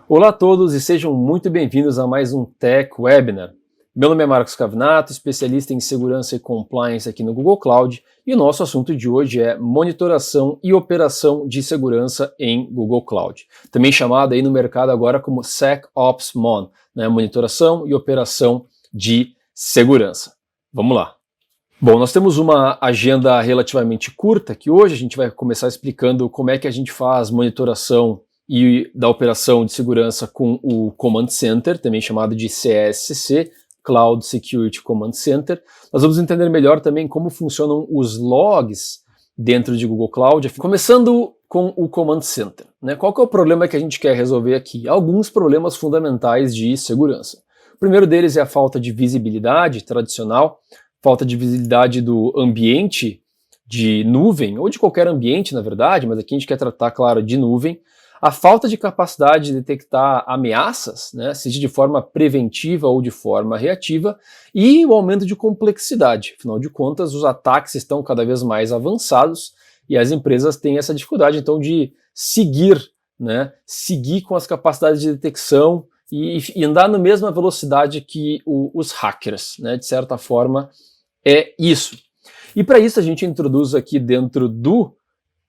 Olá a todos e sejam muito bem-vindos a mais um Tech Webinar. Meu nome é Marcos Cavinato, especialista em segurança e compliance aqui no Google Cloud, e o nosso assunto de hoje é monitoração e operação de segurança em Google Cloud, também chamado aí no mercado agora como SecOps-Mon, né? Monitoração e operação de segurança. Vamos lá. Bom, nós temos uma agenda relativamente curta, que hoje a gente vai começar explicando como é que a gente faz monitoração e da operação de segurança com o Command Center, também chamado de CSC, Cloud Security Command Center. Nós vamos entender melhor também como funcionam os logs dentro de Google Cloud, começando com o Command Center, né? Qual que é o problema que a gente quer resolver aqui? Alguns problemas fundamentais de segurança. O primeiro deles é a falta de visibilidade tradicional, falta de visibilidade do ambiente de nuvem, ou de qualquer ambiente, na verdade, mas aqui a gente quer tratar, claro, de nuvem. A falta de capacidade de detectar ameaças, né, seja de forma preventiva ou de forma reativa, e o aumento de complexidade. Afinal de contas, os ataques estão cada vez mais avançados e as empresas têm essa dificuldade, então, de seguir com as capacidades de detecção e andar na mesma velocidade que os hackers, né, de certa forma, é isso. E para isso a gente introduz aqui dentro do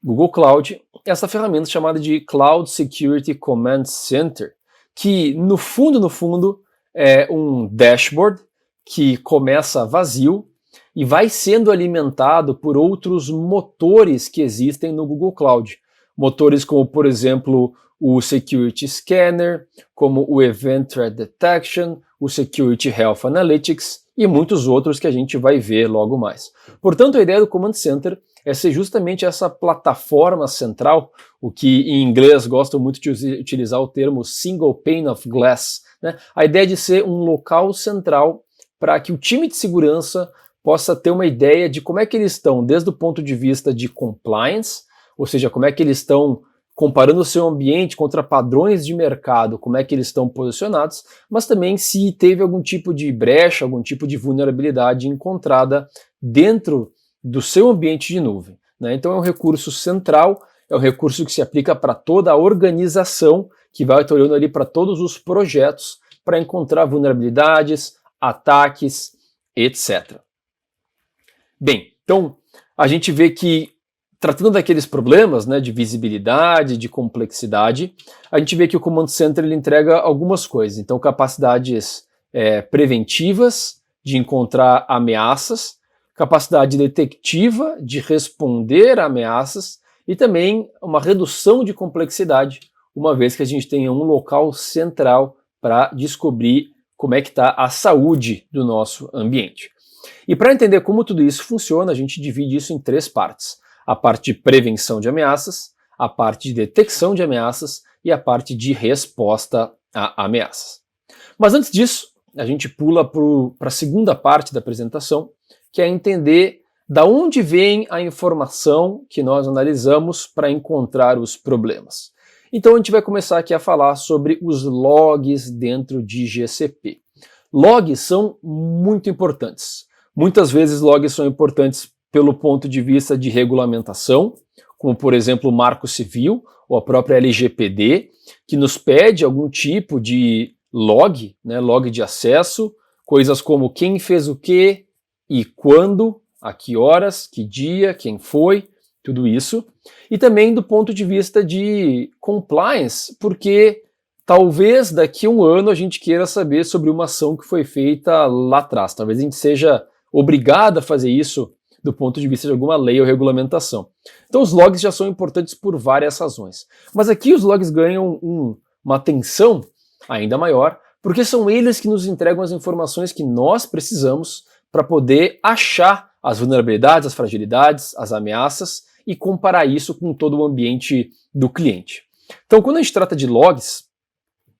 Google Cloud essa ferramenta chamada de Cloud Security Command Center, que no fundo é um dashboard que começa vazio e vai sendo alimentado por outros motores que existem no Google Cloud. Motores como, por exemplo, o Security Scanner, como o Event Threat Detection, o Security Health Analytics e muitos outros que a gente vai ver logo mais. Portanto, a ideia do Command Center é ser justamente essa plataforma central, o que em inglês gostam muito de utilizar o termo Single Pane of Glass, né? A ideia de ser um local central para que o time de segurança possa ter uma ideia de como é que eles estão, desde o ponto de vista de compliance, ou seja, como é que eles estão comparando o seu ambiente contra padrões de mercado, como é que eles estão posicionados, mas também se teve algum tipo de brecha, algum tipo de vulnerabilidade encontrada dentro do seu ambiente de nuvem, né? Então é um recurso central, é um recurso que se aplica para toda a organização, que vai olhando ali para todos os projetos para encontrar vulnerabilidades, ataques, etc. Bem, então a gente vê que tratando daqueles problemas, né, de visibilidade, de complexidade, a gente vê que o Command Center ele entrega algumas coisas. Então, capacidades preventivas de encontrar ameaças, capacidade detectiva de responder a ameaças e também uma redução de complexidade, uma vez que a gente tenha um local central para descobrir como é que está a saúde do nosso ambiente. E para entender como tudo isso funciona, a gente divide isso em três partes. A parte de prevenção de ameaças, a parte de detecção de ameaças e a parte de resposta a ameaças. Mas antes disso, a gente pula para a segunda parte da apresentação, que é entender da onde vem a informação que nós analisamos para encontrar os problemas. Então a gente vai começar aqui a falar sobre os logs dentro de GCP. Logs são muito importantes. Muitas vezes logs são importantes pelo ponto de vista de regulamentação, como por exemplo o Marco Civil ou a própria LGPD, que nos pede algum tipo de log, né, log de acesso, coisas como quem fez o quê e quando, a que horas, que dia, quem foi, tudo isso. E também do ponto de vista de compliance, porque talvez daqui a um ano a gente queira saber sobre uma ação que foi feita lá atrás. Talvez a gente seja obrigado a fazer isso do ponto de vista de alguma lei ou regulamentação. Então os logs já são importantes por várias razões. Mas aqui os logs ganham uma atenção ainda maior, porque são eles que nos entregam as informações que nós precisamos para poder achar as vulnerabilidades, as fragilidades, as ameaças e comparar isso com todo o ambiente do cliente. Então quando a gente trata de logs,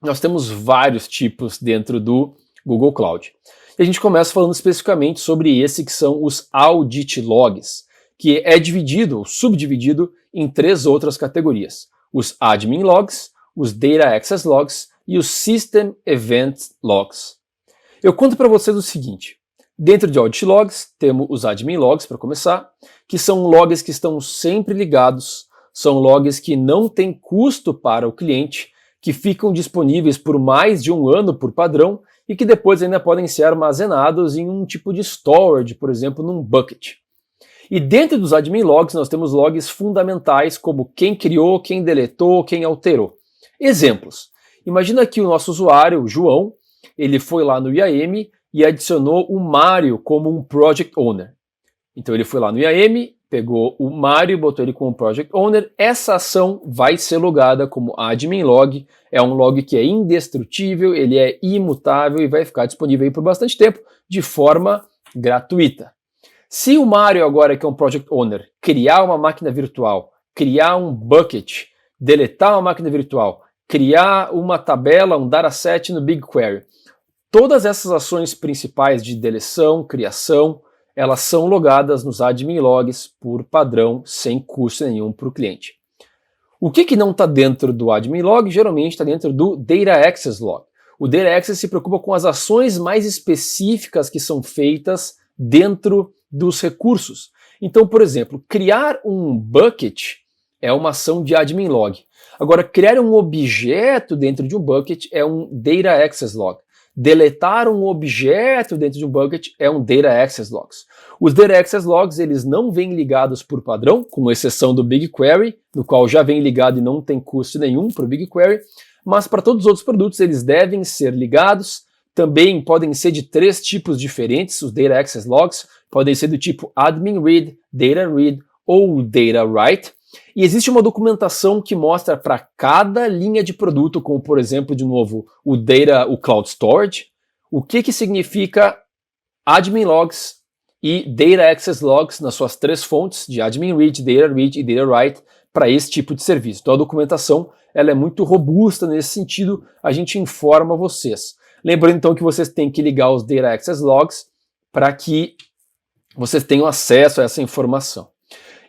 nós temos vários tipos dentro do Google Cloud. E a gente começa falando especificamente sobre esse que são os Audit Logs, que é dividido, ou subdividido, em três outras categorias. Os Admin Logs, os Data Access Logs e os System Event Logs. Eu conto para vocês o seguinte, dentro de Audit Logs, temos os Admin Logs, para começar, que são logs que estão sempre ligados, São logs que não têm custo para o cliente, que ficam disponíveis por mais de um ano por padrão e que depois ainda podem ser armazenados em um tipo de storage, por exemplo, num bucket. E dentro dos admin logs nós temos logs fundamentais como quem criou, quem deletou, quem alterou. Exemplos. Imagina que o nosso usuário, o João, ele foi lá no IAM e adicionou o Mário como um Project Owner. Então ele foi lá no IAM, pegou o Mário e botou ele como Project Owner. Essa ação vai ser logada como admin log. É um log que é indestrutível, ele é imutável e vai ficar disponível aí por bastante tempo de forma gratuita. Se o Mário agora, que é um Project Owner, criar uma máquina virtual, criar um bucket, deletar uma máquina virtual, criar uma tabela, um dataset no BigQuery, todas essas ações principais de deleção, criação, elas são logadas nos admin logs por padrão, sem custo nenhum para o cliente. O que não está dentro do admin log, geralmente está dentro do Data Access Log. O Data Access se preocupa com as ações mais específicas que são feitas dentro dos recursos. Então, por exemplo, criar um bucket é uma ação de admin log. Agora, criar um objeto dentro de um bucket é um Data Access Log. Deletar um objeto dentro de um bucket é um Data Access Logs. Os Data Access Logs, eles não vêm ligados por padrão, com exceção do BigQuery, no qual já vem ligado e não tem custo nenhum para o BigQuery, mas para todos os outros produtos eles devem ser ligados. Também podem ser de 3 tipos diferentes, os Data Access Logs. Podem ser do tipo Admin Read, Data Read ou Data Write. E existe uma documentação que mostra para cada linha de produto, como por exemplo, de novo, o Cloud Storage, o que significa Admin Logs e Data Access Logs nas suas 3 fontes de Admin Read, Data Read e Data Write para esse tipo de serviço. Então a documentação ela é muito robusta nesse sentido, a gente informa vocês. Lembrando então que vocês têm que ligar os Data Access Logs para que vocês tenham acesso a essa informação.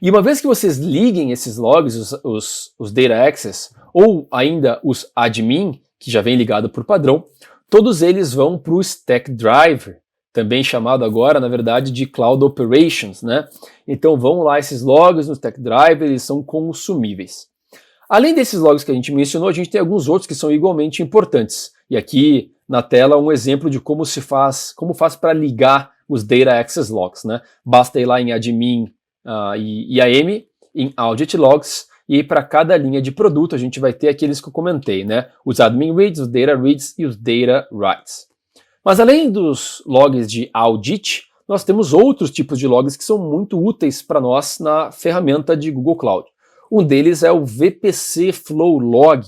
E uma vez que vocês liguem esses logs, os Data Access, ou ainda os admin, que já vem ligado por padrão, todos eles vão para o Stack Driver, também chamado agora, na verdade, de Cloud Operations, né? Então vão lá esses logs no Stack Driver, eles são consumíveis. Além desses logs que a gente mencionou, a gente tem alguns outros que são igualmente importantes. E aqui na tela um exemplo de como faz para ligar os Data Access Logs, né? Basta ir lá em admin e IAM, em Audit Logs, e para cada linha de produto a gente vai ter aqueles que eu comentei, né? Os Admin Reads, os Data Reads e os Data Writes. Mas além dos logs de Audit, nós temos outros tipos de logs que são muito úteis para nós na ferramenta de Google Cloud. Um deles é o VPC Flow Log.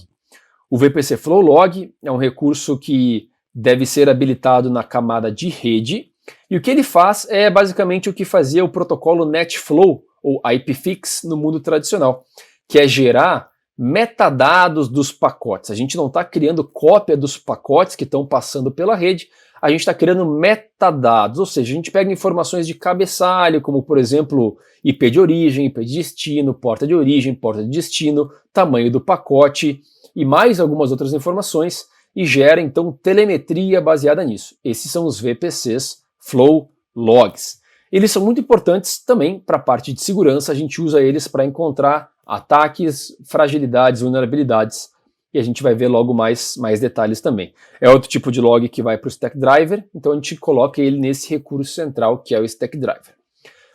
O VPC Flow Log é um recurso que deve ser habilitado na camada de rede, e o que ele faz é basicamente o que fazia o protocolo NetFlow, ou IPFix, no mundo tradicional, que é gerar metadados dos pacotes. A gente não está criando cópia dos pacotes que estão passando pela rede, a gente está criando metadados, ou seja, a gente pega informações de cabeçalho, como por exemplo, IP de origem, IP de destino, porta de origem, porta de destino, tamanho do pacote e mais algumas outras informações, e gera então telemetria baseada nisso. Esses são os VPCs Flow Logs. Eles são muito importantes também para a parte de segurança, a gente usa eles para encontrar ataques, fragilidades, vulnerabilidades, e a gente vai ver logo mais detalhes também. É outro tipo de log que vai para o Stack Driver, então a gente coloca ele nesse recurso central que é o Stack Driver.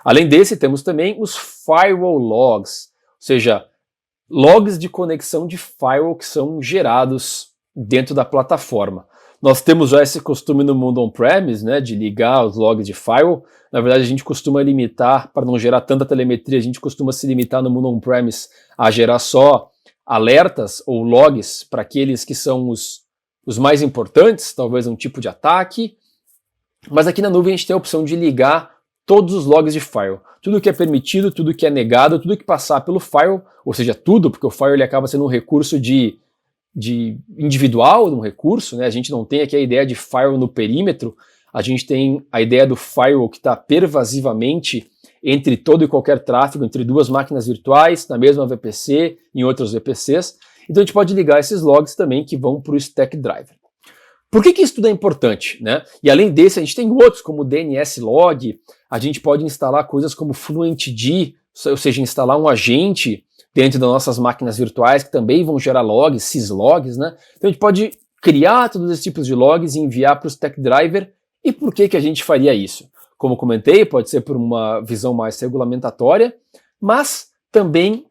Além desse, temos também os Firewall Logs, ou seja, logs de conexão de firewall que são gerados dentro da plataforma. Nós temos já esse costume no mundo on-premise, né, de ligar os logs de firewall. Na verdade, a gente costuma limitar, para não gerar tanta telemetria, a gente costuma se limitar no mundo on-premise a gerar só alertas ou logs para aqueles que são os mais importantes, talvez um tipo de ataque. Mas aqui na nuvem a gente tem a opção de ligar todos os logs de firewall. Tudo que é permitido, tudo que é negado, tudo que passar pelo firewall, ou seja, tudo, porque o firewall ele acaba sendo um recurso de individual, um recurso, né? A gente não tem aqui a ideia de firewall no perímetro, a gente tem a ideia do firewall que está pervasivamente entre todo e qualquer tráfego, entre duas máquinas virtuais, na mesma VPC, em outros VPCs. Então a gente pode ligar esses logs também que vão para o Stack Driver. Por que isso tudo é importante, né? E além desse, a gente tem outros, como o DNS Log, a gente pode instalar coisas como FluentD, ou seja, instalar um agente dentro das nossas máquinas virtuais, que também vão gerar logs, syslogs, né? Então a gente pode criar todos esses tipos de logs e enviar para o Stack Driver. E por que a gente faria isso? Como comentei, pode ser por uma visão mais regulamentatória, mas também,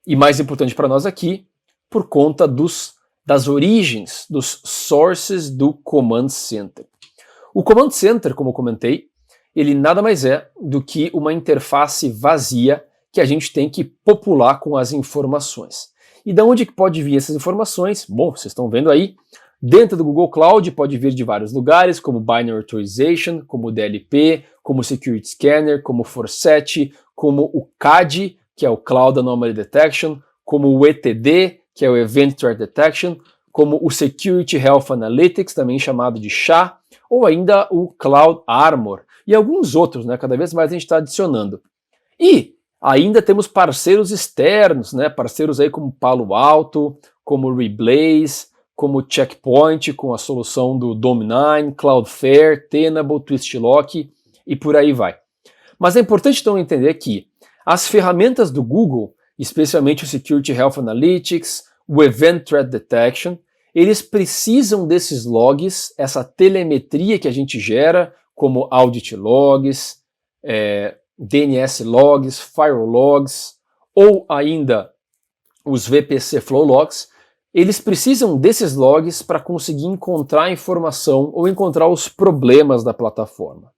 e mais importante para nós aqui, por conta das origens, dos sources do Command Center. O Command Center, como eu comentei, ele nada mais é do que uma interface vazia que a gente tem que popular com as informações. E de onde que pode vir essas informações? Bom, vocês estão vendo aí, dentro do Google Cloud pode vir de vários lugares, como Binary Authorization, como DLP, como Security Scanner, como Forset, como o CAD, que é o Cloud Anomaly Detection, como o ETD, que é o Event Threat Detection, como o Security Health Analytics, também chamado de SHA, ou ainda o Cloud Armor, e alguns outros, né? Cada vez mais a gente está adicionando. E ainda temos parceiros externos, né? Parceiros aí como Palo Alto, como Reblaze, como Checkpoint, com a solução do Dome9, Cloudflare, Tenable, Twistlock e por aí vai. Mas é importante então entender que as ferramentas do Google, especialmente o Security Health Analytics, o Event Threat Detection, eles precisam desses logs, essa telemetria que a gente gera, como Audit Logs, DNS Logs, Firewall Logs, ou ainda os VPC Flow Logs, eles precisam desses logs para conseguir encontrar informação ou encontrar os problemas da plataforma.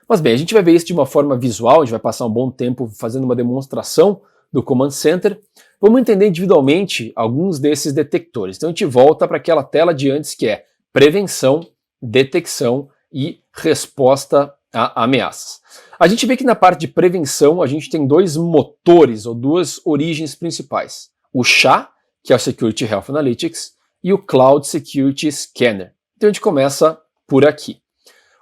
Mas bem, a gente vai ver isso de uma forma visual, a gente vai passar um bom tempo fazendo uma demonstração do Command Center. Vamos entender individualmente alguns desses detectores. Então a gente volta para aquela tela de antes que é prevenção, detecção e resposta a ameaças. A gente vê que na parte de prevenção a gente tem dois motores ou duas origens principais. O SHA, que é o Security Health Analytics, e o Cloud Security Scanner. Então a gente começa por aqui.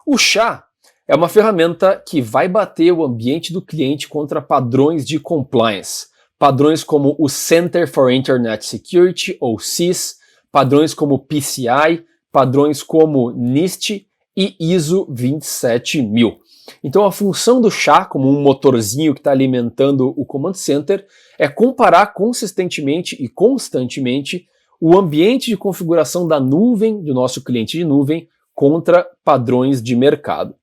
O SHA é uma ferramenta que vai bater o ambiente do cliente contra padrões de compliance. Padrões como o Center for Internet Security, ou CIS, padrões como PCI, padrões como NIST e ISO 27000. Então a função do SHA, como um motorzinho que está alimentando o Command Center, é comparar consistentemente e constantemente o ambiente de configuração da nuvem, do nosso cliente de nuvem, contra padrões de mercado.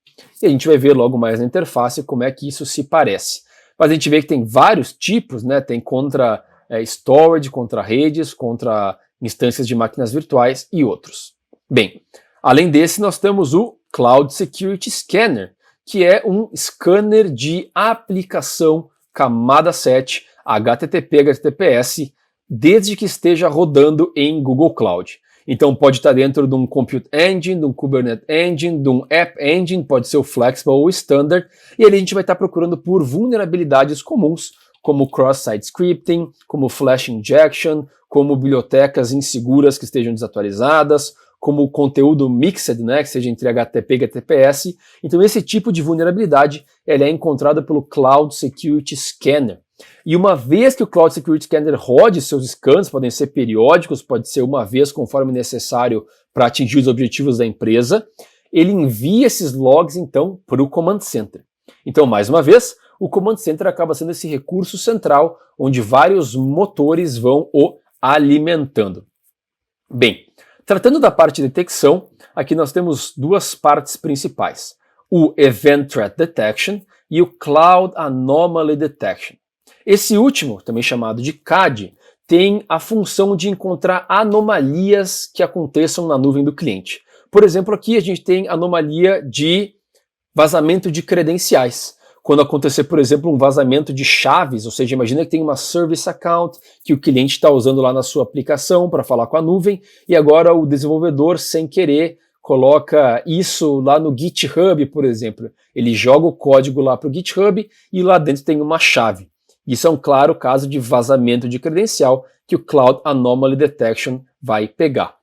E a gente vai ver logo mais na interface como é que isso se parece. Mas a gente vê que tem vários tipos, né? Tem contra storage, contra redes, contra instâncias de máquinas virtuais e outros. Bem, além desse nós temos o Cloud Security Scanner, que é um scanner de aplicação camada 7, HTTP, HTTPS, desde que esteja rodando em Google Cloud. Então pode estar dentro de um Compute Engine, de um Kubernetes Engine, de um App Engine, pode ser o Flexible ou o Standard, e ali a gente vai estar procurando por vulnerabilidades comuns, como Cross-Site Scripting, como Flash Injection, como bibliotecas inseguras que estejam desatualizadas, como conteúdo mixed, né, que seja entre HTTP e HTTPS. Então esse tipo de vulnerabilidade ela é encontrada pelo Cloud Security Scanner. E uma vez que o Cloud Security Scanner rode seus scans, podem ser periódicos, pode ser uma vez conforme necessário para atingir os objetivos da empresa, ele envia esses logs então para o Command Center. Então, mais uma vez, o Command Center acaba sendo esse recurso central onde vários motores vão o alimentando. Bem, tratando da parte de detecção, aqui nós temos duas partes principais. O Event Threat Detection e o Cloud Anomaly Detection. Esse último, também chamado de CAD, tem a função de encontrar anomalias que aconteçam na nuvem do cliente. Por exemplo, aqui a gente tem anomalia de vazamento de credenciais. Quando acontecer, por exemplo, um vazamento de chaves, ou seja, imagina que tem uma service account que o cliente está usando lá na sua aplicação para falar com a nuvem, e agora o desenvolvedor, sem querer, coloca isso lá no GitHub, por exemplo. Ele joga o código lá para o GitHub e lá dentro tem uma chave. Isso é um claro caso de vazamento de credencial que o Cloud Anomaly Detection vai pegar.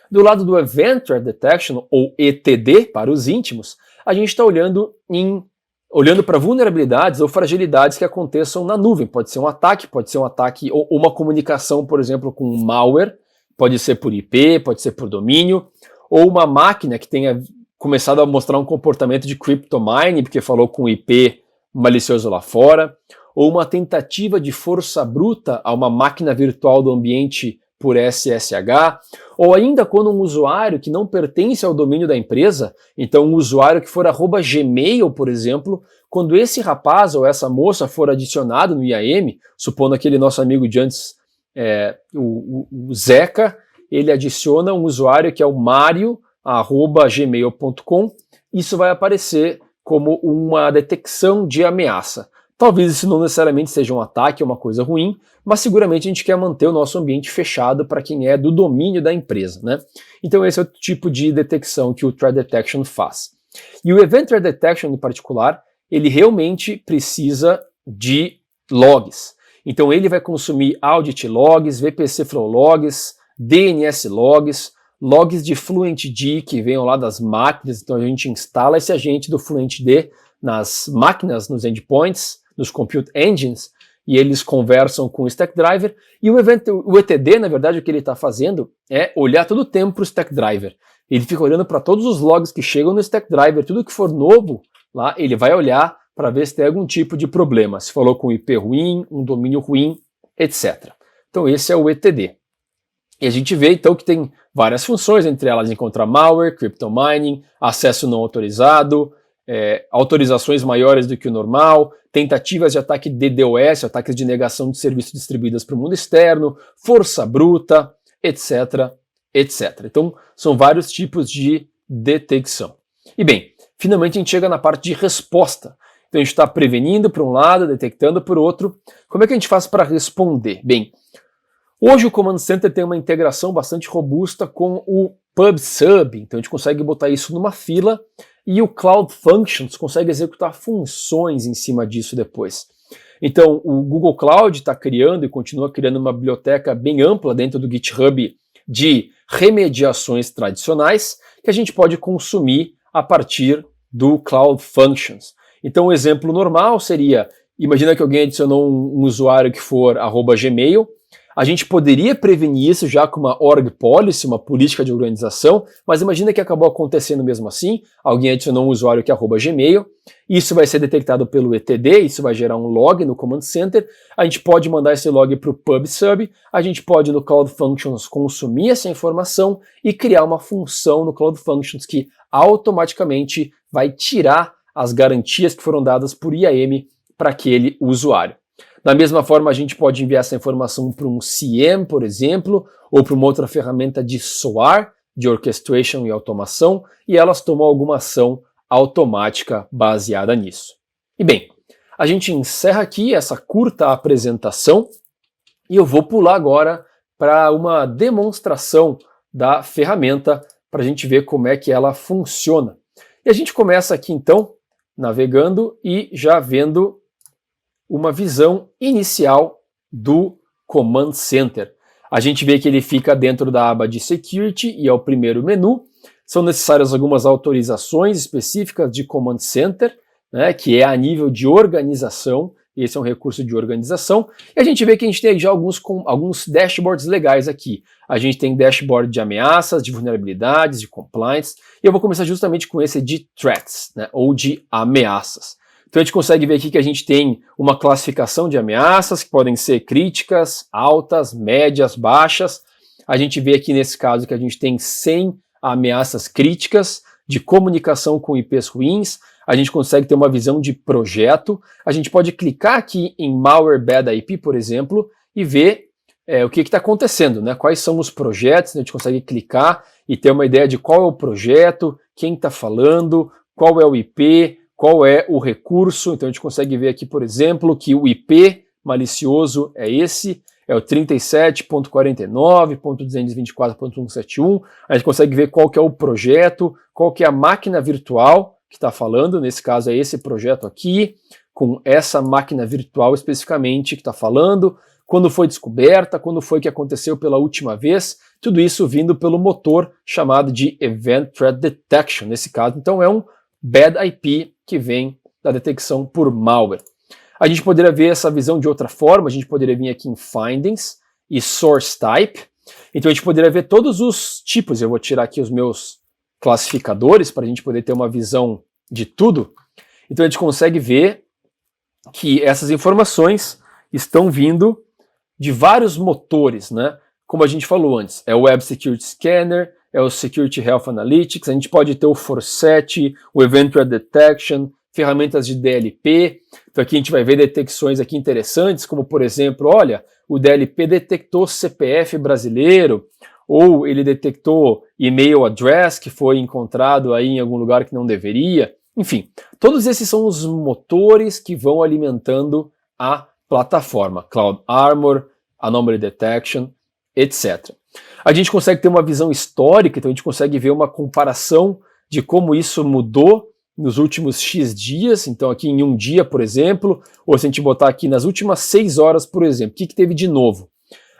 Do lado do Event Threat Detection, ou ETD, para os íntimos, a gente está olhando para vulnerabilidades ou fragilidades que aconteçam na nuvem. Pode ser um ataque ou uma comunicação, por exemplo, com um malware, pode ser por IP, pode ser por domínio, ou uma máquina que tenha começado a mostrar um comportamento de cryptomine, porque falou com IP malicioso lá fora, ou uma tentativa de força bruta a uma máquina virtual do ambiente por SSH, ou ainda quando um usuário que não pertence ao domínio da empresa, então um usuário que for @gmail, por exemplo, quando esse rapaz ou essa moça for adicionado no IAM, supondo aquele nosso amigo de antes, o Zeca, ele adiciona um usuário que é o mario@gmail.com, isso vai aparecer como uma detecção de ameaça. Talvez isso não necessariamente seja um ataque, é uma coisa ruim, mas seguramente a gente quer manter o nosso ambiente fechado para quem é do domínio da empresa, né? Então esse é o tipo de detecção que o Threat Detection faz. E o Event Threat Detection, em particular, ele realmente precisa de logs. Então ele vai consumir Audit Logs, VPC Flow Logs, DNS Logs, logs de FluentD que venham lá das máquinas, então a gente instala esse agente do FluentD nas máquinas, nos endpoints, nos compute engines, e eles conversam com o Stackdriver, e o ETD, na verdade, o que ele está fazendo é olhar todo o tempo para o Stackdriver. Ele fica olhando para todos os logs que chegam no Stackdriver, tudo que for novo lá, ele vai olhar para ver se tem algum tipo de problema, se falou com um IP ruim, um domínio ruim, etc. Então esse é o ETD. E a gente vê então que tem várias funções, entre elas encontrar malware, cryptomining, acesso não autorizado, autorizações maiores do que o normal, tentativas de ataque DDoS, ataques de negação de serviços distribuídas para o mundo externo, força bruta, etc, etc. Então, são vários tipos de detecção. E bem, finalmente a gente chega na parte de resposta. Então a gente está prevenindo por um lado, detectando por outro. Como é que a gente faz para responder? Bem, hoje o Command Center tem uma integração bastante robusta com o PubSub, então a gente consegue botar isso numa fila e o Cloud Functions consegue executar funções em cima disso depois. Então o Google Cloud está criando e continua criando uma biblioteca bem ampla dentro do GitHub de remediações tradicionais que a gente pode consumir a partir do Cloud Functions. Então um exemplo normal seria, imagina que alguém adicionou um usuário que for @gmail, a gente poderia prevenir isso já com uma org policy, uma política de organização, mas imagina que acabou acontecendo mesmo assim, alguém adicionou um usuário que é @gmail, isso vai ser detectado pelo ETD, isso vai gerar um log no Command Center, a gente pode mandar esse log para o PubSub, a gente pode no Cloud Functions consumir essa informação e criar uma função no Cloud Functions que automaticamente vai tirar as garantias que foram dadas por IAM para aquele usuário. Da mesma forma, a gente pode enviar essa informação para um CM, por exemplo, ou para uma outra ferramenta de SOAR, de Orchestration e Automação, e elas tomam alguma ação automática baseada nisso. E bem, a gente encerra aqui essa curta apresentação e eu vou pular agora para uma demonstração da ferramenta para a gente ver como é que ela funciona. E a gente começa aqui então, navegando e já vendo uma visão inicial do Command Center. A gente vê que ele fica dentro da aba de Security e é o primeiro menu. São necessárias algumas autorizações específicas de Command Center, né, que é a nível de organização. Esse é um recurso de organização. E a gente vê que a gente tem já alguns dashboards legais aqui. A gente tem dashboard de ameaças, de vulnerabilidades, de compliance. E eu vou começar justamente com esse de threats, né, ou de ameaças. Então a gente consegue ver aqui que a gente tem uma classificação de ameaças que podem ser críticas, altas, médias, baixas. A gente vê aqui nesse caso que a gente tem 100 ameaças críticas de comunicação com IPs ruins. A gente consegue ter uma visão de projeto. A gente pode clicar aqui em Malware Bad IP, por exemplo, e ver o que está acontecendo, né? Quais são os projetos. A gente consegue clicar e ter uma ideia de qual é o projeto, quem está falando, qual é o IP, qual é o recurso. Então a gente consegue ver aqui, por exemplo, que o IP malicioso é esse, é o 37.49.224.171. A gente consegue ver qual que é o projeto, qual que é a máquina virtual que está falando, nesse caso é esse projeto aqui, com essa máquina virtual especificamente que está falando, quando foi descoberta, quando foi que aconteceu pela última vez, tudo isso vindo pelo motor chamado de Event Threat Detection, nesse caso. Então é um Bad IP que vem da detecção por malware. A gente poderia ver essa visão de outra forma, a gente poderia vir aqui em Findings e Source Type. Então a gente poderia ver todos os tipos. Eu vou tirar aqui os meus classificadores para a gente poder ter uma visão de tudo. Então a gente consegue ver que essas informações estão vindo de vários motores, né? Como a gente falou antes, é o Web Security Scanner, é o Security Health Analytics, a gente pode ter o Forset, o Event Threat Detection, ferramentas de DLP. Então aqui a gente vai ver detecções aqui interessantes, como por exemplo, olha, o DLP detectou CPF brasileiro, ou ele detectou e-mail address que foi encontrado aí em algum lugar que não deveria. Enfim, todos esses são os motores que vão alimentando a plataforma, Cloud Armor, Anomaly Detection, etc. A gente consegue ter uma visão histórica, então a gente consegue ver uma comparação de como isso mudou nos últimos X dias, então aqui em um dia, por exemplo, ou se a gente botar aqui nas últimas 6 horas, por exemplo, o que teve de novo?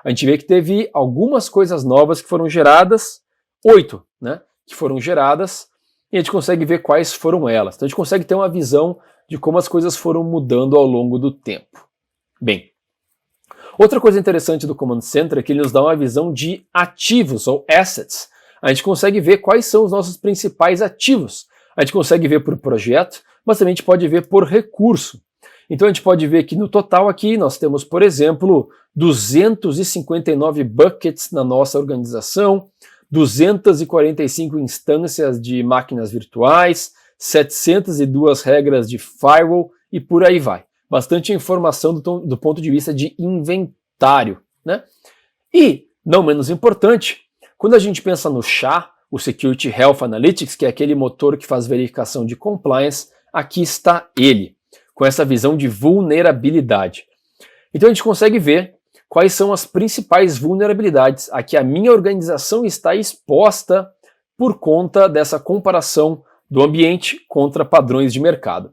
A gente vê que teve algumas coisas novas que foram geradas, 8, né, que foram geradas, e a gente consegue ver quais foram elas. Então a gente consegue ter uma visão de como as coisas foram mudando ao longo do tempo. Bem, outra coisa interessante do Command Center é que ele nos dá uma visão de ativos, ou assets. A gente consegue ver quais são os nossos principais ativos. A gente consegue ver por projeto, mas também a gente pode ver por recurso. Então a gente pode ver que no total aqui nós temos, por exemplo, 259 buckets na nossa organização, 245 instâncias de máquinas virtuais, 702 regras de firewall e por aí vai. Bastante informação do ponto de vista de inventário, né? E, não menos importante, quando a gente pensa no SHA, o Security Health Analytics, que é aquele motor que faz verificação de compliance, aqui está ele, com essa visão de vulnerabilidade. Então a gente consegue ver quais são as principais vulnerabilidades a que a minha organização está exposta por conta dessa comparação do ambiente contra padrões de mercado.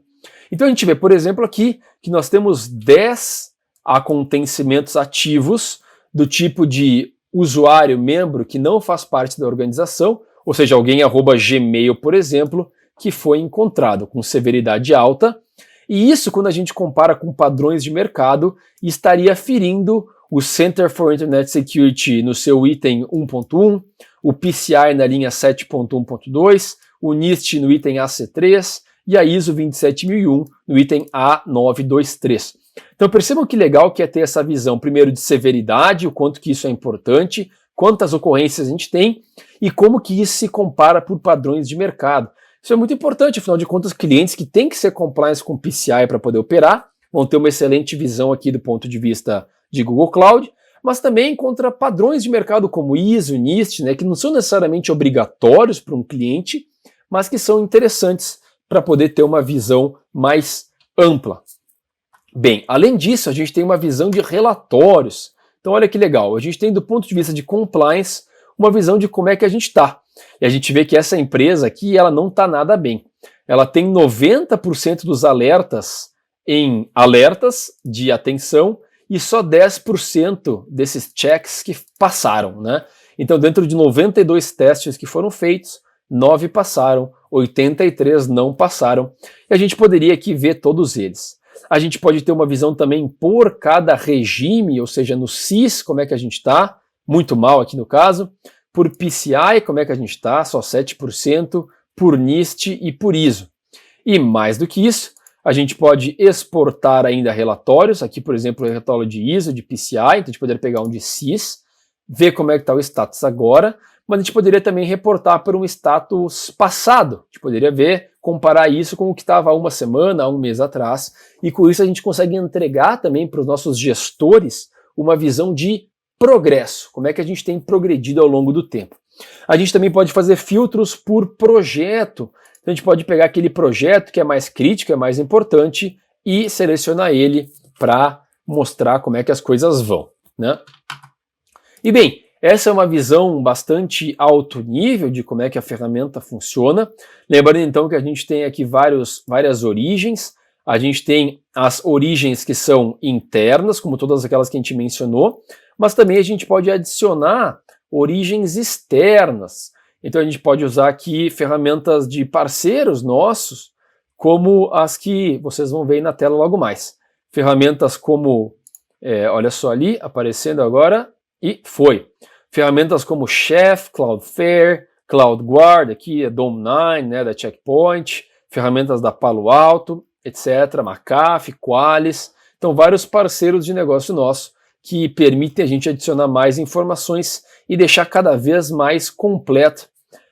Então a gente vê, por exemplo, aqui que nós temos 10 acontecimentos ativos do tipo de usuário membro que não faz parte da organização, ou seja, alguém @gmail, por exemplo, que foi encontrado com severidade alta. E isso, quando a gente compara com padrões de mercado, estaria ferindo o Center for Internet Security no seu item 1.1, o PCI na linha 7.1.2, o NIST no item AC3 e a ISO 27001 no item A923. Então percebam que legal que é ter essa visão, primeiro de severidade, o quanto que isso é importante, quantas ocorrências a gente tem e como que isso se compara por padrões de mercado. Isso é muito importante, afinal de contas, clientes que têm que ser compliance com PCI para poder operar vão ter uma excelente visão aqui do ponto de vista de Google Cloud, mas também contra padrões de mercado como ISO, NIST, né, que não são necessariamente obrigatórios para um cliente, mas que são interessantes para poder ter uma visão mais ampla. Bem, além disso, a gente tem uma visão de relatórios. Então olha que legal, a gente tem do ponto de vista de compliance uma visão de como é que a gente está. E a gente vê que essa empresa aqui, ela não está nada bem. Ela tem 90% dos alertas em alertas de atenção e só 10% desses checks que passaram, né? Então dentro de 92 testes que foram feitos, 9 passaram, 83 não passaram. E a gente poderia aqui ver todos eles. A gente pode ter uma visão também por cada regime, ou seja, no CIS, como é que a gente está, muito mal aqui no caso, por PCI, como é que a gente está, só 7%, por NIST e por ISO. E mais do que isso, a gente pode exportar ainda relatórios, aqui por exemplo o relatório de ISO, de PCI, então a gente poderia pegar um de CIS, ver como é que está o status agora, mas a gente poderia também reportar por um status passado, a gente poderia ver, comparar isso com o que estava há uma semana, há um mês atrás, e com isso a gente consegue entregar também para os nossos gestores uma visão de progresso, como é que a gente tem progredido ao longo do tempo. A gente também pode fazer filtros por projeto, então a gente pode pegar aquele projeto que é mais crítico, é mais importante, e selecionar ele para mostrar como é que as coisas vão, né? E bem, essa é uma visão bastante alto nível de como é que a ferramenta funciona. Lembrando então que a gente tem aqui várias origens. A gente tem as origens que são internas, como todas aquelas que a gente mencionou, mas também a gente pode adicionar origens externas. Então a gente pode usar aqui ferramentas de parceiros nossos, como as que vocês vão ver aí na tela logo mais. Ferramentas como, olha só ali, aparecendo agora, e foi. Ferramentas como Chef, Cloudflare, CloudGuard, aqui é Dome9, né, da Checkpoint, ferramentas da Palo Alto etc., McAfee, Qualys, então vários parceiros de negócio nosso que permitem a gente adicionar mais informações e deixar cada vez mais completo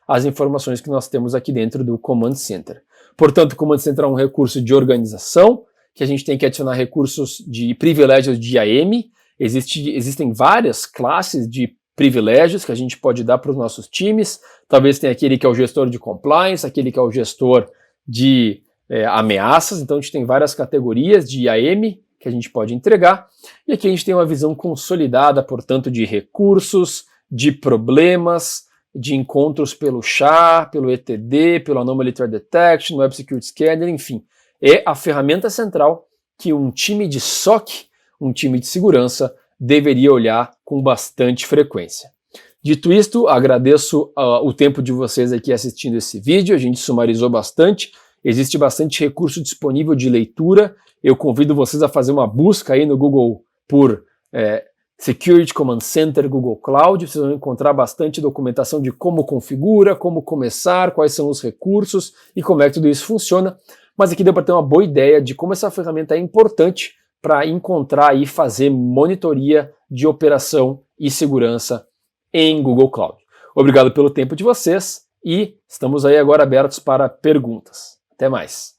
as informações que nós temos aqui dentro do Command Center. Portanto, o Command Center é um recurso de organização, que a gente tem que adicionar recursos de privilégios de IAM. Existem várias classes de privilégios que a gente pode dar para os nossos times. Talvez tenha aquele que é o gestor de compliance, aquele que é o gestor de ameaças. Então a gente tem várias categorias de IAM que a gente pode entregar. E aqui a gente tem uma visão consolidada, portanto, de recursos, de problemas, de encontros pelo SHA, pelo ETD, pelo Anomaly Threat Detection, Web Security Scanner, enfim. É a ferramenta central que um time de SOC, um time de segurança, deveria olhar com bastante frequência. Dito isto, agradeço o tempo de vocês aqui assistindo esse vídeo, a gente sumarizou bastante, existe bastante recurso disponível de leitura, eu convido vocês a fazer uma busca aí no Google por Security Command Center Google Cloud, vocês vão encontrar bastante documentação de como configura, como começar, quais são os recursos e como é que tudo isso funciona, mas aqui deu para ter uma boa ideia de como essa ferramenta é importante para encontrar e fazer monitoria de operação e segurança em Google Cloud. Obrigado pelo tempo de vocês e estamos aí agora abertos para perguntas. Até mais.